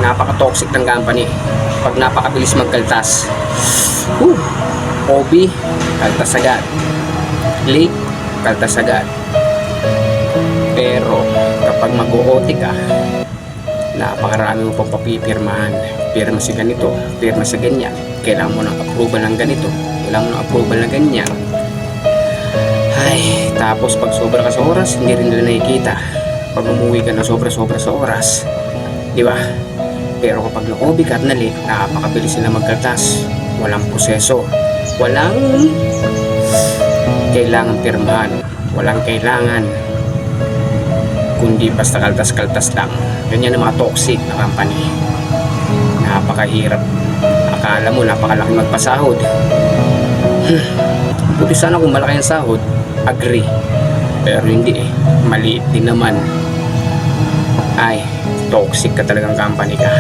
Napaka-toxic ng company. Pag napakabilis magkaltas. OB, kaltas agad. Late, kaltas agad. Pero kapag mag-OT ka, napakarami mo pang papipirmahan. Pirma si ganito, pirma sa ganyan. Kailangan mo ng approval ng ganito, kailangan mo ng approval na ganyan. Ay, tapos pag sobra ka sa oras, hindi rin nila nakikita. Pag umuwi ka na sobra-sobra sa oras, di ba? Pero kapag na-OB ka at na-late, napakabilis sila magkaltas. Walang proseso, walang kailangan pirmahan, walang kailangan, kundi basta kaltas-kaltas lang. Ganyan ang mga toxic na company. Napakahirap. Akala mo napakalaki magpasahod. Buti sana kung malaki ang sahod, agree. Pero hindi eh, maliit din naman. Ay, toxic ka talagang company ka.